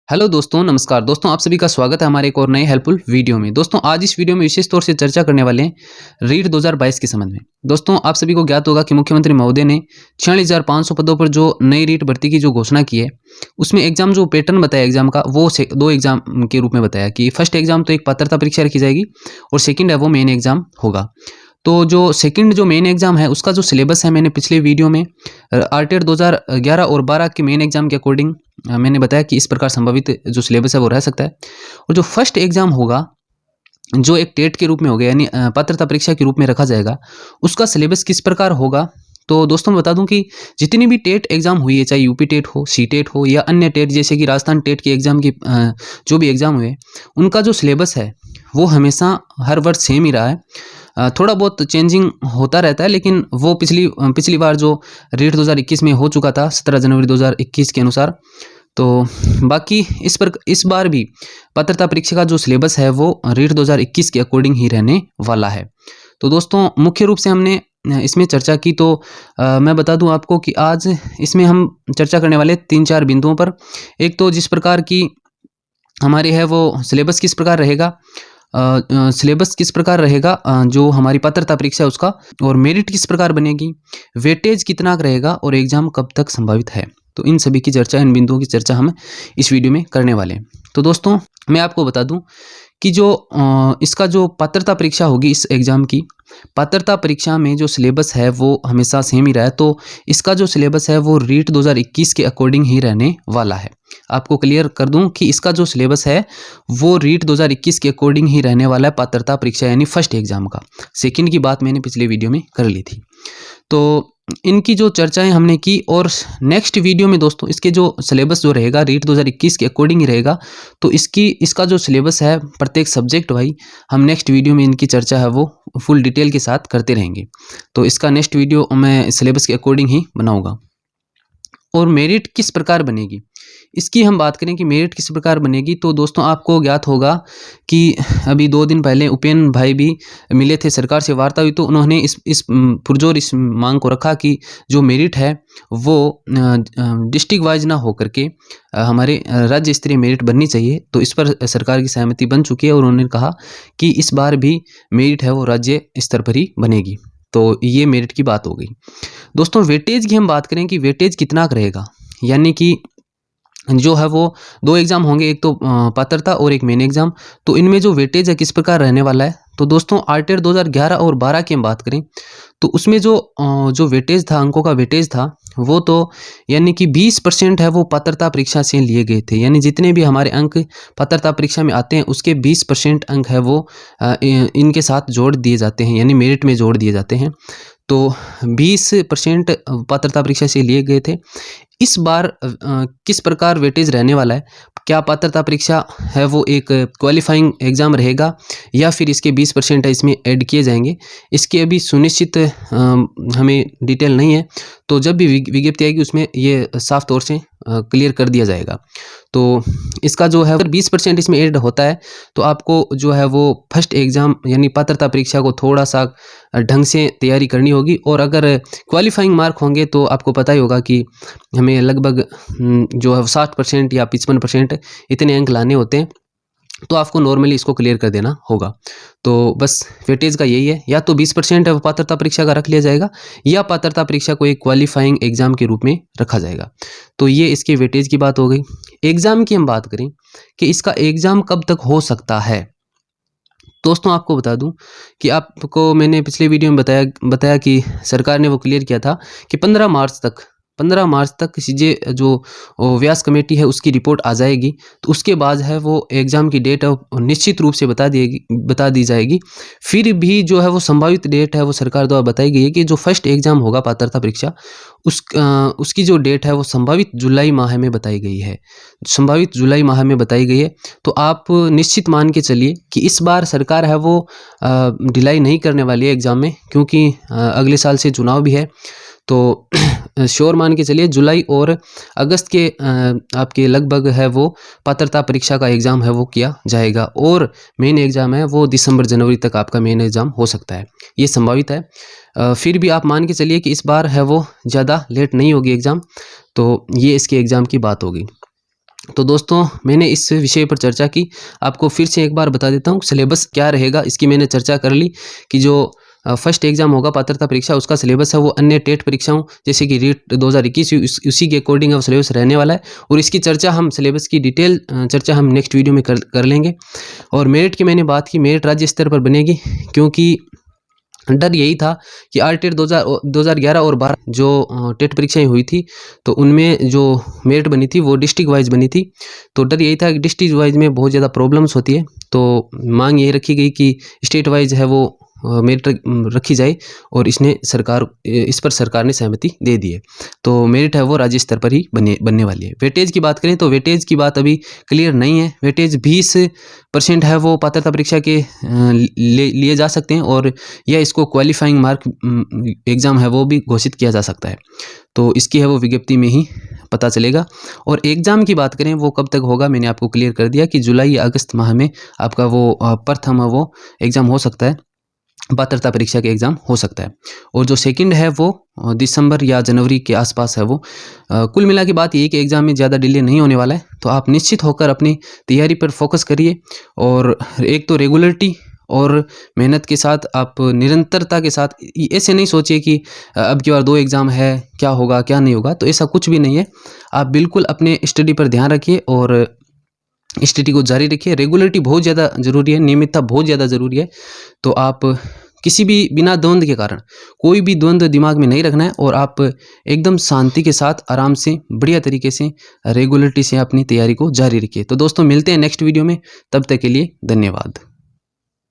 Hello दोस्तों, नमस्कार दोस्तों। आप सभी का स्वागत है हमारे एक और नए हेल्पफुल वीडियो में। दोस्तों आज इस वीडियो में विशेष तौर से चर्चा करने वाले हैं रीट 2022 के संबंध में। दोस्तों आप सभी को ज्ञात होगा कि मुख्यमंत्री महोदय ने 46,500 पदों पर जो नई रीट भर्ती की जो घोषणा की है, उसमें एग्जाम जो पैटर्न बताया एग्जाम का, वो दो एग्जाम के रूप में बताया कि फर्स्ट एग्जाम तो एक पात्रता परीक्षा रखी जाएगी और सेकेंड है वो मेन एग्जाम होगा। तो जो सेकंड जो मेन एग्जाम है उसका जो सिलेबस है, मैंने पिछले वीडियो में आरटीआर 2011 और 12 के मेन एग्जाम के अकॉर्डिंग मैंने बताया कि इस प्रकार संभावित जो सिलेबस है वो रह सकता है। और जो फर्स्ट एग्जाम होगा, जो एक टेट के रूप में हो गया, यानी पात्रता परीक्षा के रूप में रखा जाएगा, उसका सिलेबस किस प्रकार होगा। तो दोस्तों मैं बता दूं कि जितनी भी टेट एग्जाम हुई है, चाहे यूपी टेट हो, सी टेट हो या अन्य टेट जैसे कि राजस्थान टेट के एग्जाम की जो भी एग्जाम हुए, उनका जो सिलेबस है वो हमेशा हर वर्ष सेम ही रहा है। थोड़ा बहुत चेंजिंग होता रहता है, लेकिन वो पिछली बार जो रीट 2021 में हो चुका था 17 जनवरी 2021 के अनुसार। तो बाकी इस बार भी पात्रता परीक्षा का जो सिलेबस है वो रीट 2021 के अकॉर्डिंग ही रहने वाला है। तो दोस्तों मुख्य रूप से हमने इसमें चर्चा की, तो मैं बता दूं आपको कि आज इसमें हम चर्चा करने वाले 3-4 बिंदुओं पर। एक तो जिस प्रकार की हमारी है वो सिलेबस किस प्रकार रहेगा, जो हमारी पात्रता परीक्षा है उसका, और मेरिट किस प्रकार बनेगी, वेटेज कितना रहेगा और एग्जाम कब तक संभावित है। तो इन सभी की चर्चा, इन बिंदुओं की चर्चा हम इस वीडियो में करने वाले हैं। तो दोस्तों मैं आपको बता दूं कि जो इसका जो पात्रता परीक्षा होगी, इस एग्जाम की पात्रता परीक्षा में जो सिलेबस है वो हमेशा सेम ही रहा है। तो इसका जो सिलेबस है वो रीट 2021 के अकॉर्डिंग ही रहने वाला है। आपको क्लियर कर दूं कि इसका जो सिलेबस है वो रीट 2021 के अकॉर्डिंग ही रहने वाला है, पात्रता परीक्षा यानी फर्स्ट एग्जाम का। सेकंड की बात मैंने पिछले वीडियो में कर ली थी। तो इनकी जो चर्चाएं हमने की, और नेक्स्ट वीडियो में दोस्तों इसके जो सिलेबस जो रहेगा रीट 2021 के अकॉर्डिंग ही रहेगा। तो इसका जो सिलेबस है प्रत्येक सब्जेक्ट वाइज हम नेक्स्ट वीडियो में इनकी चर्चा है वो फुल डिटेल के साथ करते रहेंगे। तो इसका नेक्स्ट वीडियो मैं सिलेबस के अकॉर्डिंग ही बनाऊंगा। और मेरिट किस प्रकार बनेगी, इसकी हम बात करें कि मेरिट किस प्रकार बनेगी। तो दोस्तों आपको ज्ञात होगा कि अभी 2 दिन पहले उपेंद्र भाई भी मिले थे, सरकार से वार्ता हुई, तो उन्होंने इस पुरजोर इस मांग को रखा कि जो मेरिट है वो डिस्ट्रिक्ट वाइज ना हो करके हमारे राज्य स्तरीय मेरिट बननी चाहिए। तो इस पर सरकार की सहमति बन चुकी है और उन्होंने कहा कि इस बार भी मेरिट है वो राज्य स्तर पर ही बनेगी। तो ये मेरिट की बात हो गई। दोस्तों वेटेज की हम बात करें कि वेटेज कितना रहेगा, यानी कि जो है वो 2 एग्जाम होंगे, एक तो पात्रता और एक मेन एग्जाम। तो इनमें जो वेटेज है किस प्रकार रहने वाला है। तो दोस्तों आरटीआर 2011 और 12 की हम बात करें तो उसमें जो वेटेज था, अंकों का वेटेज था, वो तो यानी कि 20% है वो पात्रता परीक्षा से लिए गए थे। यानी जितने भी हमारे अंक पात्रता परीक्षा में आते हैं उसके 20% अंक है वो इनके साथ जोड़ दिए जाते हैं, यानी मेरिट में जोड़ दिए जाते हैं। तो 20% पात्रता परीक्षा से लिए गए थे। इस बार किस प्रकार वेटेज रहने वाला है, क्या पात्रता परीक्षा है वो एक क्वालिफाइंग एग्ज़ाम रहेगा या फिर इसके 20% है इसमें ऐड किए जाएंगे, इसकी अभी सुनिश्चित हमें डिटेल नहीं है। तो जब भी विज्ञप्ति आएगी उसमें ये साफ तौर से क्लियर कर दिया जाएगा। तो इसका जो है 20% इसमें ऐड होता है तो आपको जो है वो फर्स्ट एग्ज़ाम यानी पात्रता परीक्षा को थोड़ा सा ढंग से तैयारी करनी होगी। और अगर क्वालिफाइंग मार्क होंगे तो आपको पता ही होगा कि हमें लगभग जो है 60% या 55% इतने अंक लाने होते हैं। तो आपको नॉर्मली इसको क्लियर कर देना होगा। तो बस वेटेज का यही है, या तो 20% है वो पात्रता परीक्षा का रख लिया जाएगा या पात्रता परीक्षा को एक क्वालिफाइंग एग्जाम के रूप में रखा जाएगा। तो ये इसके वेटेज की बात हो गई। एग्जाम की हम बात करें कि इसका एग्जाम कब तक हो सकता है। दोस्तों आपको बता दूं कि आपको मैंने पिछले वीडियो में बताया कि सरकार ने वो क्लियर किया था कि 15 मार्च तक सीजे जो व्यास कमेटी है उसकी रिपोर्ट आ जाएगी। तो उसके बाद है वो एग्ज़ाम की डेट है निश्चित रूप से बता दी जाएगी। फिर भी जो है वो संभावित डेट है वो सरकार द्वारा बताई गई है कि जो फर्स्ट एग्ज़ाम होगा पात्रता परीक्षा उसकी जो डेट है वो संभावित जुलाई माह में बताई गई है, तो आप निश्चित मान के चलिए कि इस बार सरकार है वो ढिलाई नहीं करने वाली है एग्ज़ाम में, क्योंकि अगले साल से चुनाव भी है। तो श्योर मान के चलिए जुलाई और अगस्त के आपके लगभग है वो पात्रता परीक्षा का एग्ज़ाम है वो किया जाएगा, और मेन एग्ज़ाम है वो दिसंबर जनवरी तक आपका मेन एग्ज़ाम हो सकता है, ये संभावित है। फिर भी आप मान के चलिए कि इस बार है वो ज़्यादा लेट नहीं होगी एग्ज़ाम। तो ये इसके एग्ज़ाम की बात होगी। तो दोस्तों मैंने इस विषय पर चर्चा की, आपको फिर से एक बार बता देता हूँ सिलेबस क्या रहेगा, इसकी मैंने चर्चा कर ली कि जो फर्स्ट एग्जाम होगा पात्रता परीक्षा, उसका सिलेबस है वो अन्य टेट परीक्षाओं जैसे कि रीट 2021 उसी के अकॉर्डिंग अब सिलेबस रहने वाला है। और इसकी चर्चा हम सिलेबस की डिटेल चर्चा हम नेक्स्ट वीडियो में कर लेंगे। और मेरिट की मैंने बात की, मेरिट राज्य स्तर पर बनेगी, क्योंकि डर यही था कि आरटेट 2011 और 12 जो टेट परीक्षाएं हुई थी तो उनमें जो मेरिट बनी थी वो डिस्ट्रिक्ट वाइज बनी थी। तो डर यही था कि डिस्ट्रिक्ट वाइज में बहुत ज़्यादा प्रॉब्लम्स होती है, तो मांग यही रखी गई कि स्टेट वाइज है वो मेरिट रखी जाए, और इस पर सरकार ने सहमति दे दी है। तो मेरिट है वो राज्य स्तर पर ही बनने वाली है। वेटेज की बात करें तो वेटेज की बात अभी क्लियर नहीं है। वेटेज 20% है वो पात्रता परीक्षा के लिए जा सकते हैं, और या इसको क्वालिफाइंग मार्क एग्ज़ाम है वो भी घोषित किया जा सकता है। तो इसकी है वो विज्ञप्ति में ही पता चलेगा। और एग्ज़ाम की बात करें वो कब तक होगा, मैंने आपको क्लियर कर दिया कि जुलाई या अगस्त माह में आपका वो प्रथम वो एग्ज़ाम हो सकता है, पात्रता परीक्षा के एग्ज़ाम हो सकता है। और जो सेकंड है वो दिसंबर या जनवरी के आसपास है वो। कुल मिला के बात ये कि एग्ज़ाम में ज़्यादा डिले नहीं होने वाला है, तो आप निश्चित होकर अपनी तैयारी पर फोकस करिए। और एक तो रेगुलरिटी और मेहनत के साथ आप निरंतरता के साथ, ऐसे नहीं सोचिए कि अब की बार 2 एग्ज़ाम है, क्या होगा क्या नहीं होगा, तो ऐसा कुछ भी नहीं है। आप बिल्कुल अपने स्टडी पर ध्यान रखिए और स्टडी को जारी रखिए। रेगुलरिटी बहुत ज़्यादा ज़रूरी है, नियमितता बहुत ज़्यादा ज़रूरी है। तो आप किसी भी बिना द्वंद्व के कारण कोई भी द्वंद्व दिमाग में नहीं रखना है, और आप एकदम शांति के साथ आराम से बढ़िया तरीके से रेगुलरिटी से अपनी तैयारी को जारी रखिए। तो दोस्तों मिलते हैं नेक्स्ट वीडियो में, तब तक के लिए धन्यवाद।